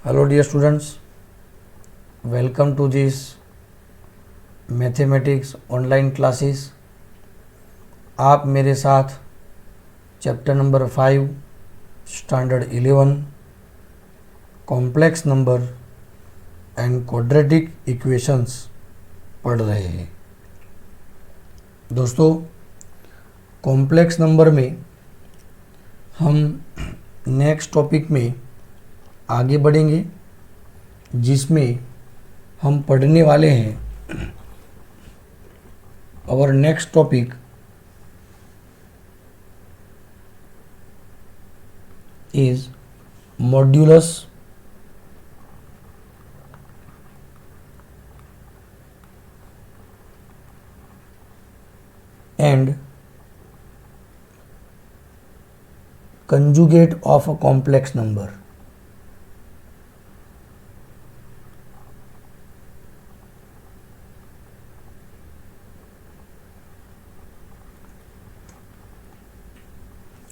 Hello dear students, welcome to this mathematics online classes. आप मेरे साथ chapter number 5 standard 11 complex number and quadratic equations पढ़ रहे हैं। दोस्तों, कॉम्प्लेक्स नंबर में हम नेक्स्ट टॉपिक में आगे बढ़ेंगे, जिसमें हम पढ़ने वाले हैं our next topic is modulus and conjugate of a complex number.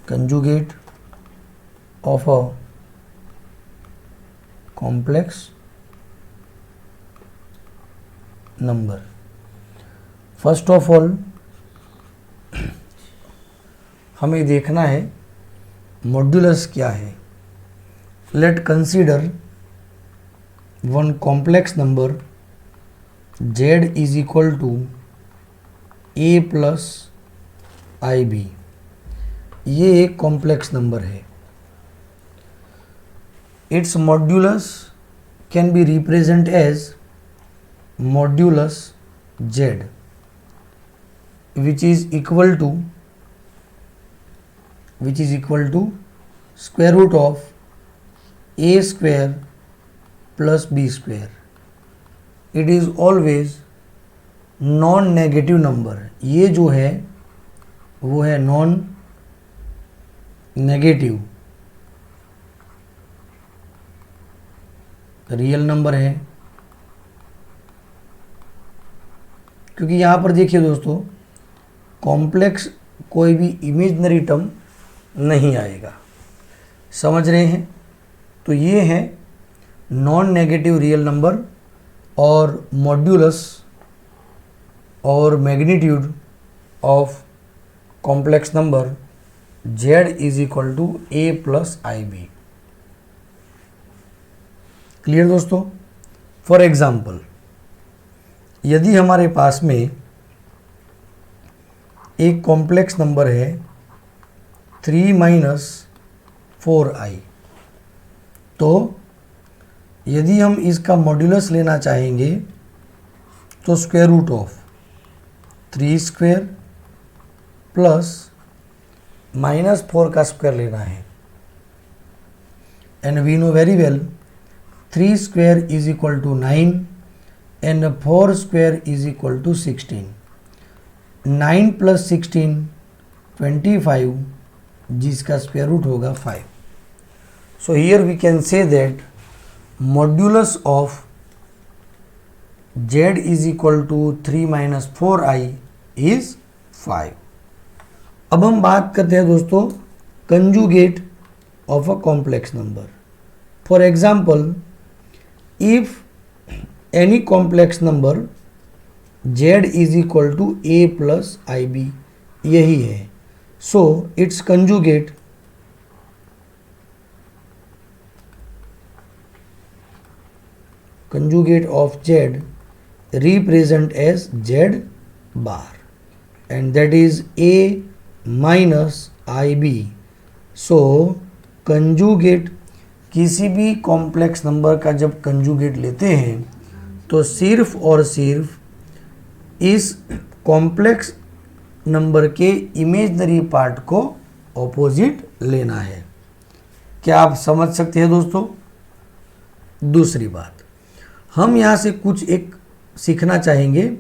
Conjugate of a complex number. First of all, हमें देखना है मॉड्यूलस क्या है। Let consider one complex number z is equal to a plus IB। ये एक complex number है। Its modulus can be represent as modulus z which is equal to square root of a square plus b square. It is always non negative number. ये जो है वो है non negative real number है, क्योंकि यहाँ पर देखिए दोस्तों, कॉम्प्लेक्स कोई भी इमेजिनरी टर्म नहीं आएगा। समझ रहे हैं? तो ये है नॉन नेगेटिव रियल नंबर और मॉड्यूलस और magnitude of complex number z is equal to a plus IB। Clear दोस्तों? फॉर एग्जाम्पल, यदि हमारे पास में एक कॉम्प्लेक्स नंबर है 3 माइनस 4i, तो यदि हम इसका मॉड्यूलस लेना चाहेंगे तो square root of 3 square plus -4 का स्क्वायर लेना है। And we know very well 3 square is equal to 9 and 4 square is equal to 16। 9 plus 16 25, जिसका स्क्वायर रूट होगा 5। So here we can say that modulus of z is equal to 3 minus 4i is 5। अब हम बात करते हैं दोस्तों conjugate of a complex number. For example, if any complex number z is equal to a plus IB, यही है। So its conjugate of z represent as z bar and that is a minus IB। So conjugate, किसी भी complex number का जब conjugate लेते हैं तो सिर्फ और सिर्फ इस कॉम्प्लेक्स नंबर के इमेजनरी पार्ट को ऑपोजिट लेना है। क्या आप समझ सकते हैं दोस्तों? दूसरी बात, हम यहाँ से कुछ एक सीखना चाहेंगे।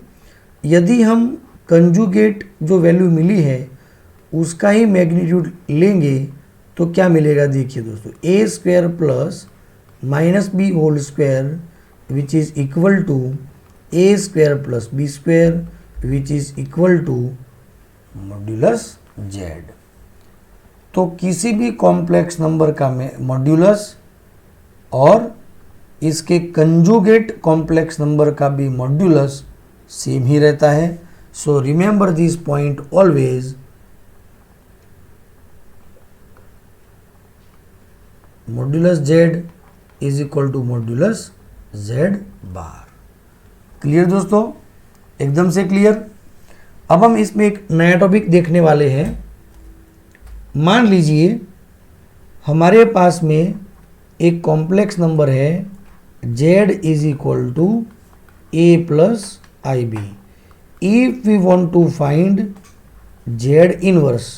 यदि हम कंजुगेट जो वैल्यू मिली है उसका ही मैग्नीट्यूड लेंगे तो क्या मिलेगा? देखिए दोस्तों, a square plus minus b whole square which is equal to a square plus b square which is equal to modulus z। तो किसी भी कॉम्प्लेक्स नंबर का मॉड्यूलस और इसके कंजुगेट कॉम्प्लेक्स नंबर का भी मॉड्यूलस सेम ही रहता है। So remember this point always, modulus z is equal to modulus z bar. Clear दोस्तों, एकदम से क्लियर। अब हम इसमें एक नया टॉपिक देखने वाले हैं। मान लीजिए हमारे पास में एक कॉम्प्लेक्स नंबर है z is equal to a plus i b. If we want to find z inverse,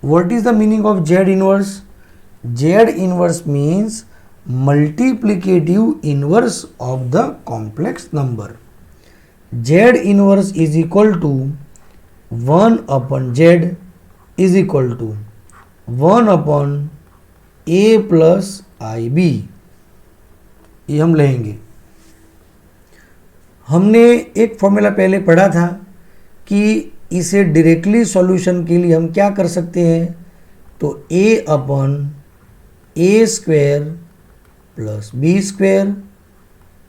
what is the meaning of z inverse? z inverse means multiplicative inverse of the complex number. z inverse is equal to 1 upon z is equal to 1 upon a plus i b. ये हम लेंगे। हमने एक formula पहले पढ़ा था कि इसे डायरेक्टली सॉल्यूशन के लिए हम क्या कर सकते हैं, तो a upon a square plus b square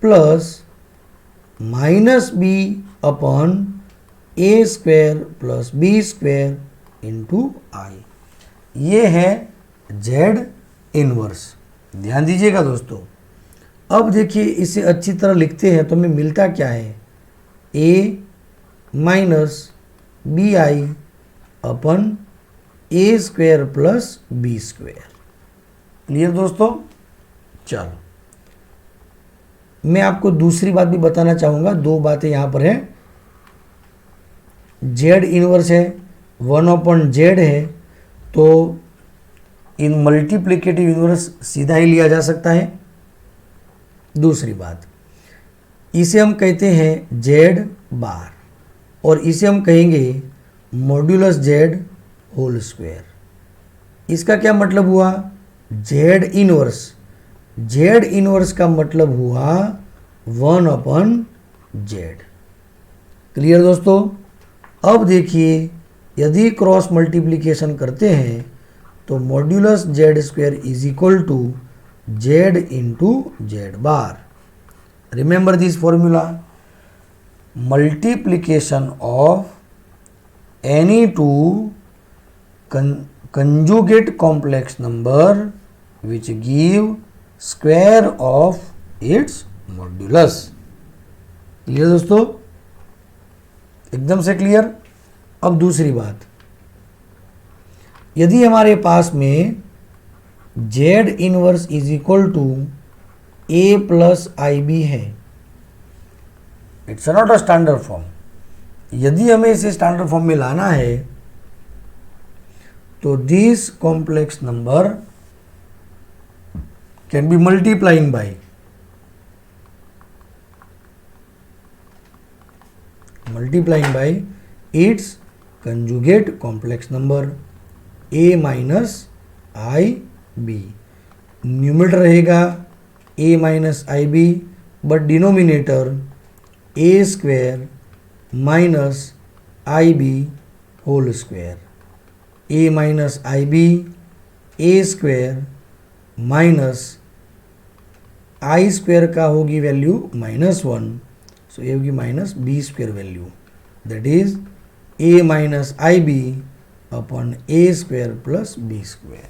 plus minus b upon a square plus b square into i. ये है z इनवर्स। ध्यान दीजिएगा दोस्तों। अब देखिए इसे अच्छी तरह लिखते हैं तो हमें मिलता क्या है, a minus b i upon a square plus b square. Clear दोस्तों? चलो मैं आपको दूसरी बात भी बताना चाहूँगा। दो बातें यहाँ पर हैं। z इनवर्स है, 1 अपॉन z है, तो इन मल्टीप्लिकेटिव इनवर्स सीधा ही लिया जा सकता है। दूसरी बात, इसे हम कहते हैं z बार और इसे हम कहेंगे मॉड्यूलस z होल स्क्वायर। इसका क्या मतलब हुआ? z इनवर्स, z इनवर्स का मतलब हुआ 1 अपॉन z। क्लियर दोस्तों? अब देखिए यदि क्रॉस मल्टीप्लिकेशन करते हैं तो modulus z square is equal to z into z bar. Remember this formula, multiplication of any two conjugate complex number which give square of its modulus. Clear दोस्तों? एकदम से क्लियर। अब दूसरी बात, यदि हमारे पास में z inverse is equal to a plus i b है, it's not a standard form. यदि हमें इसे स्टैंडर्ड फॉर्म में लाना है तो this complex number can be multiplying by its conjugate complex number a minus i b. Numerator रहेगा a minus i b, but denominator a square minus i b whole square. a minus i b a square minus i square का होगी value -1, सो ये होगी minus b square value, that is a minus i b upon a square plus b square.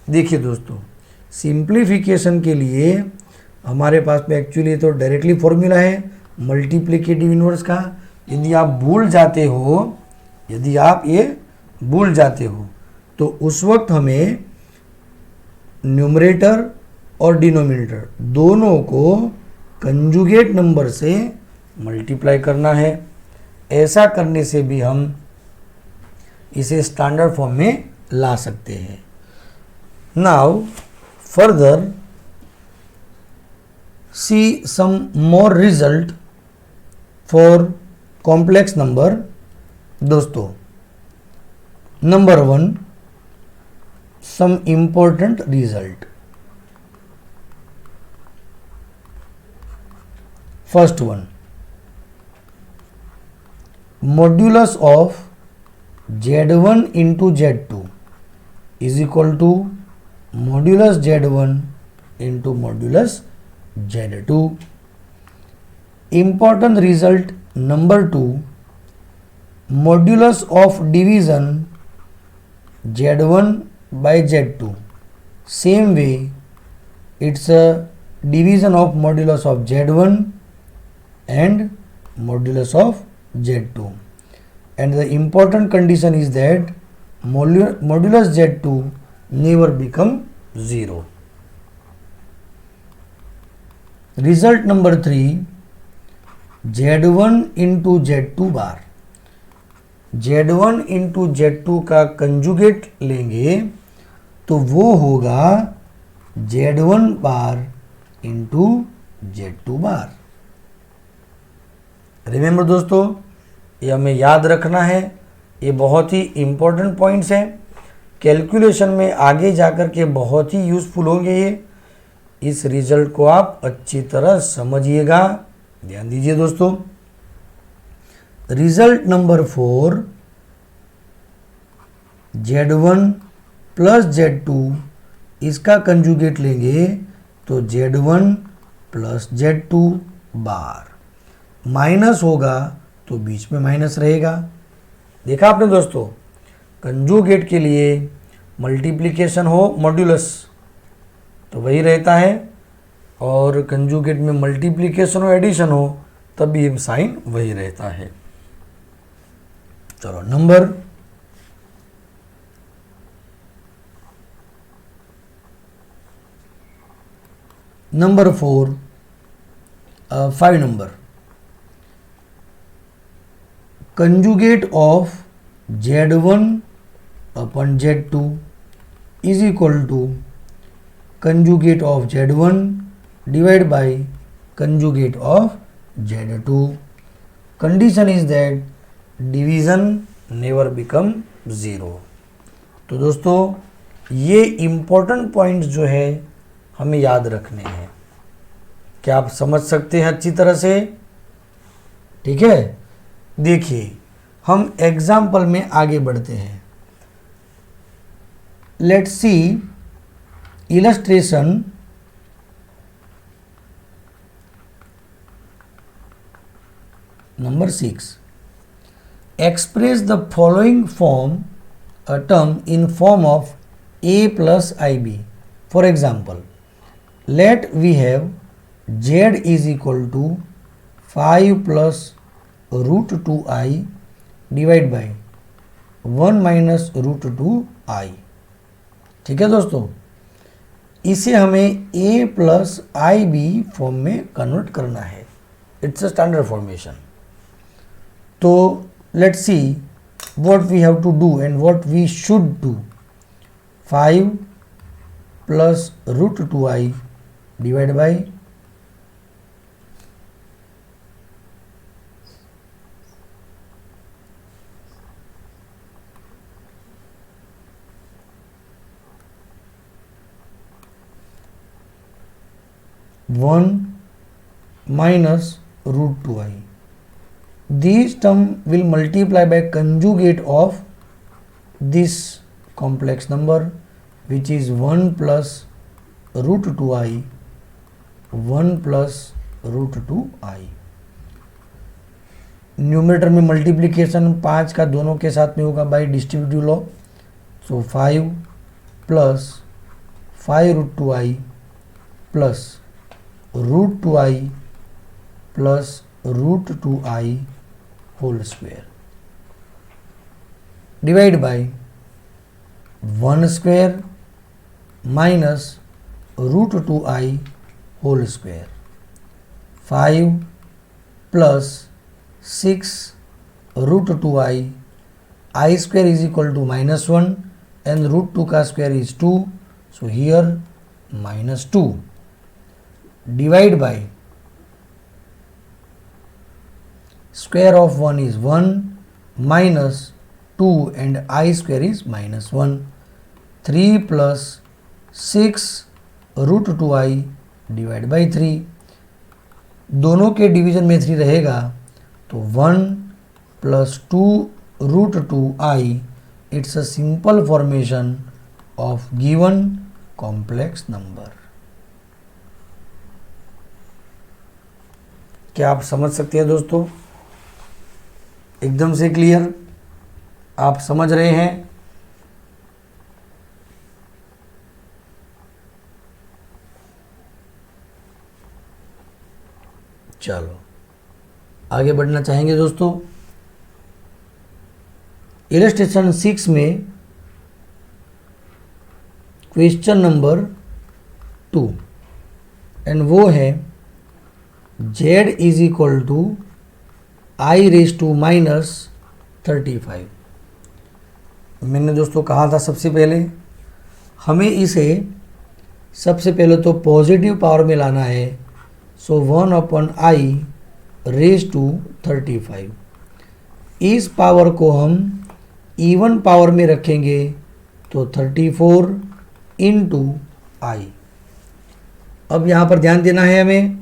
देखिए दोस्तों, simplification के लिए हमारे पास में एक्चुअली तो डायरेक्टली फॉर्मूला है मल्टीप्लिकेटिव इनवर्स का। यदि आप भूल जाते हो तो उस वक्त हमें न्यूमरेटर और डिनोमिनेटर दोनों को कंजुगेट नंबर से मल्टीप्लाई करना है। ऐसा करने से भी हम इसे स्टैंडर्ड फॉर्म में ला सकते हैं। Now further see some more result for complex number. दोस्तों, number 1, some important result. First one, modulus of z1 into z2 is equal to modulus z1 into modulus Z2. Important result number 2, modulus of division Z1 by Z2. Same way, it's a division of modulus of Z1 and modulus of Z2. And the important condition is that modulus Z2 never become 0. Result number 3, Z1 into Z2 bar. Z1 into Z2 का conjugate लेंगे तो वो होगा Z1 bar into Z2 बार. Remember दोस्तों, ये हमें याद रखना है, ये बहुत ही इम्पोर्टेंट पॉइंट्स हैं. कैलकुलेशन में आगे जाकर के बहुत ही यूज़फुल होंगे ये. इस रिजल्ट को आप अच्छी तरह समझिएगा, ध्यान दीजिए दोस्तों. Result number 4, Z1 plus Z2 इसका कंजुगेट लेंगे तो Z1 प्लस Z2 बार. माइनस होगा तो बीच में माइनस रहेगा. देखा आपने दोस्तों, कंजुगेट के लिए मल्टीप्लिकेशन हो मॉड्यूलस तो वही रहता है, और कंजुगेट में मल्टीप्लिकेशन हो एडिशन हो तब भी साइन वही रहता है. चलो number number 4, 5 number. Conjugate of Z1 upon Z2 is equal to conjugate of Z1 divided by conjugate of Z2. Condition is that division never become 0. तो दोस्तों, ये इम्पोर्टेंट पॉइंट्स जो है हमें याद रखने हैं. क्या आप समझ सकते हैं अच्छी तरह से? ठीक है, देखिए हम एग्जाम्पल में आगे बढ़ते हैं. Let's see illustration. Number 6, express the following form a term in form of a plus ib. For example, let we have z is equal to 5 plus root 2i divide by 1 minus root 2i. ठीक है दोस्तों, इसे हमें a plus i b form में convert करना है. It's a standard formation. तो let's see what we have to do and what we should do. 5 plus root 2i divide by 1 minus root 2i. These term will multiply by conjugate of this complex number, which is 1 plus root 2i, 1 plus root 2i. Numerator में multiplication 5 का दोनों के साथ में होगा by distributive law. So 5 plus 5 root 2i plus root 2i plus root 2i whole square divide by 1 square minus root 2i whole square. 5 plus 6 root 2i, I square is equal to minus 1 and root 2 का square is 2. So here minus 2 divide by square of 1 is 1 minus 2 and I square is minus 1. 3 plus 6 root 2i divide by 3. दोनों के division में 3 रहेगा तो 1 plus 2 root 2i. It's a simple formation of given complex number. क्या आप समझ सकते हैं दोस्तों? एकदम से क्लियर, आप समझ रहे हैं? चलो आगे बढ़ना चाहेंगे दोस्तों। इलस्ट्रेशन 6 में क्वेश्चन नंबर 2 एंड वो है z is equal to i raise to minus 35। मैंने दोस्तों कहा था सबसे पहले हमें इसे सबसे पहले तो पॉजिटिव पावर में लाना है। सो 1/i रेज टू 35। इस पावर को हम इवन पावर में रखेंगे तो 34 इंटू आई। अब यहाँ पर ध्यान देना है हमें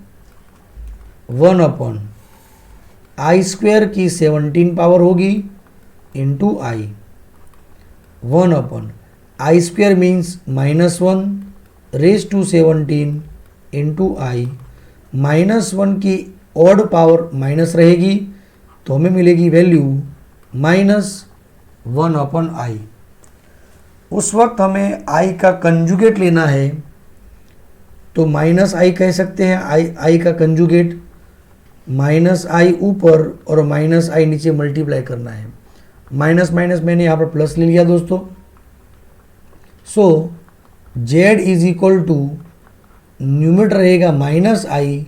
1/i² की 17 पावर होगी into i. 1/i² means -1 raise to 17 into i. -1 की ऑड पावर माइनस रहेगी तो हमें मिलेगी वैल्यू -1/i। उस वक्त हमें i का कंजुगेट लेना है तो -i कह सकते हैं। i का कंजुगेट -i ऊपर और -i नीचे मल्टीप्लाई करना है। माइनस माइनस मैंने यहाँ पर प्लस ले लिया दोस्तों। So z is equal to numerator रहेगा -i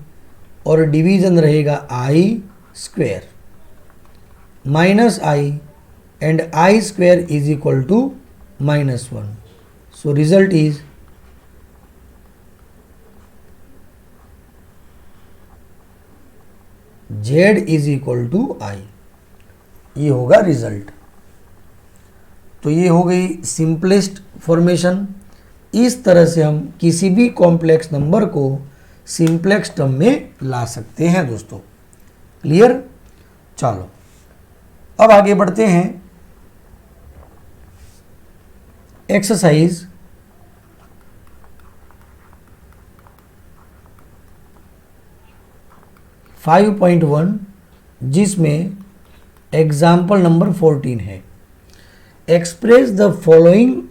और डिवीजन रहेगा i²। -i and i² is equal to -1। So result is z is equal to i। ये होगा रिजल्ट। तो ये हो गई सिंपलेस्ट फॉर्मेशन। इस तरह से हम किसी भी कॉम्प्लेक्स नंबर को सिंपलेक्स टर्म में ला सकते हैं दोस्तों। क्लियर? चलो अब आगे बढ़ते हैं। एक्सरसाइज 5.1 जिसमें एग्जाम्पल नंबर 14 है। Express the following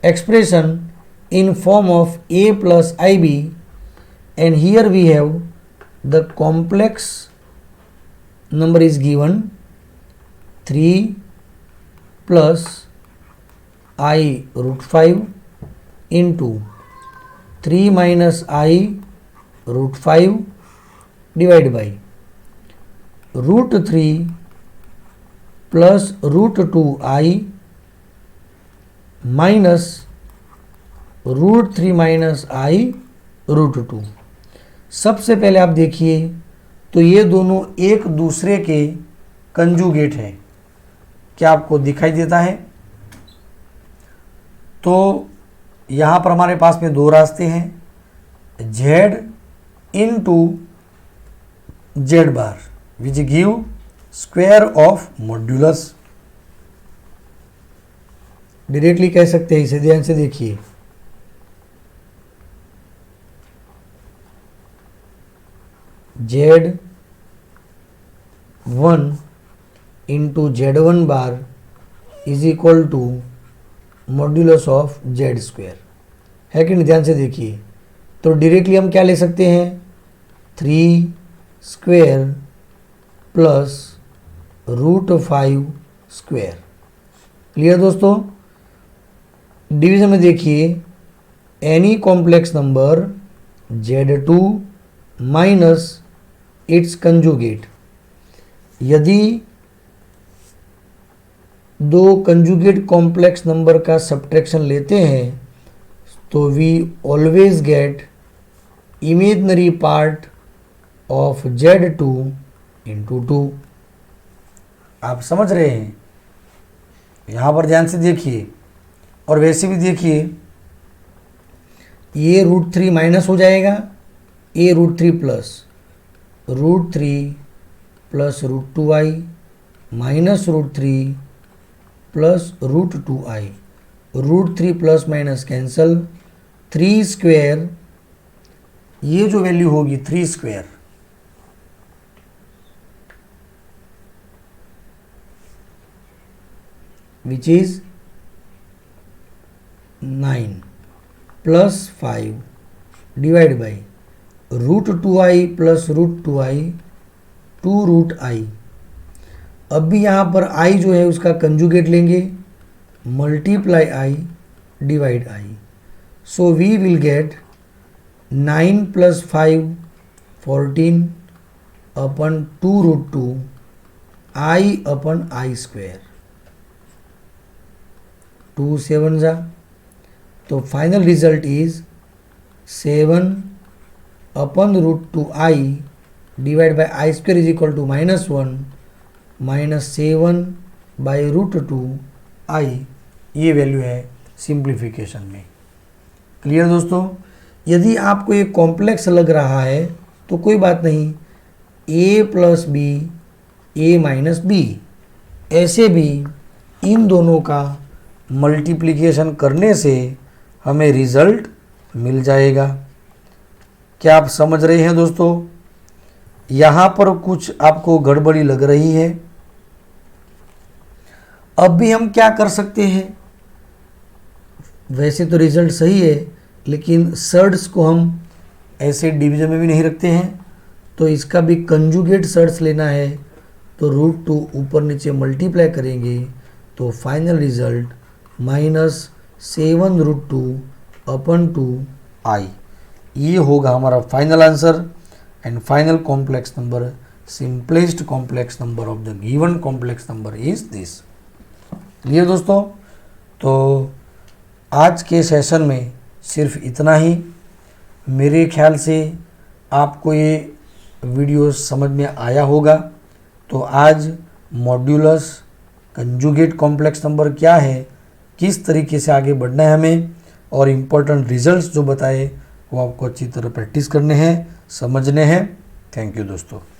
expression in form of a plus ib, and here we have the complex number is given 3 plus I root 5 into 3 minus I root 5 divided by root 3 plus root 2I minus root 3 minus i root 2। सबसे पहले आप देखिए तो ये दोनों एक दूसरे के कंजुगेट हैं। क्या आपको दिखाई देता है? तो यहाँ पर हमारे पास में दो रास्ते हैं। z into z bar which give square of modulus. Directly कह सकते हैं, इसे ध्यान से देखिए। Z1 into Z1 bar is equal to modulus of Z²। है कि नहीं? ध्यान से देखिए। तो डायरेक्टली हम क्या ले सकते हैं? 3² प्लस रूट 5²। क्लियर दोस्तों? डिवीजन में देखिए any complex number Z2 minus its conjugate. यदि दो कंजुगेट कॉम्प्लेक्स नंबर का सब्ट्रैक्शन लेते हैं तो we always get imaginary part of Z2 into 2। आप समझ रहे हैं? यहाँ पर ध्यान से देखिए और वैसे भी देखिए, ये रूट 3 माइनस हो जाएगा, ये root 3 plus root 3 plus root 2i minus root 3 plus root 2i। Root 3 plus minus cancel, 3²। ये जो वैल्यू होगी 3², which is 9 plus 5 divide by √2i plus √2i 2√i। अब भी यहाँ पर i जो है उसका कंजुगेट लेंगे, multiply i divide i। So we will get 9 plus 5 14 upon 2√2 i upon i square, 2 7 जा, तो final result is 7 upon √2i divide by i square is equal to -1 minus 7 by √2i। ये value है simplification में। Clear दोस्तों? यदि आपको ये complex लग रहा है तो कोई बात नहीं, a plus b a minus b, ऐसे भी इन दोनों का मल्टीप्लिकेशन करने से हमें रिजल्ट मिल जाएगा। क्या आप समझ रहे हैं दोस्तों? यहाँ पर कुछ आपको गड़बड़ी लग रही है। अब भी हम क्या कर सकते हैं, वैसे तो रिजल्ट सही है लेकिन सर्ड्स को हम ऐसे डिवीजन में भी नहीं रखते हैं, तो इसका भी कंजुगेट सर्ड्स लेना है, तो √2 ऊपर नीचे मल्टीप्लाई करेंगे तो फाइनल रिजल्ट -7√2 अपन 2i। ये होगा हमारा final answer and final complex number, simplest complex number of the given complex number is this. Clear दोस्तों? तो आज के सेशन में सिर्फ इतना ही। मेरे ख्याल से आपको ये वीडियो समझ में आया होगा। तो आज मॉड्यूलस, कंजुगेट कॉम्प्लेक्स नंबर क्या है, किस तरीके से आगे बढ़ना है हमें, और इम्पोर्टेंट रिजल्ट्स जो बताए वो आपको अच्छी तरह प्रैक्टिस करने हैं, समझने हैं। थैंक यू दोस्तों।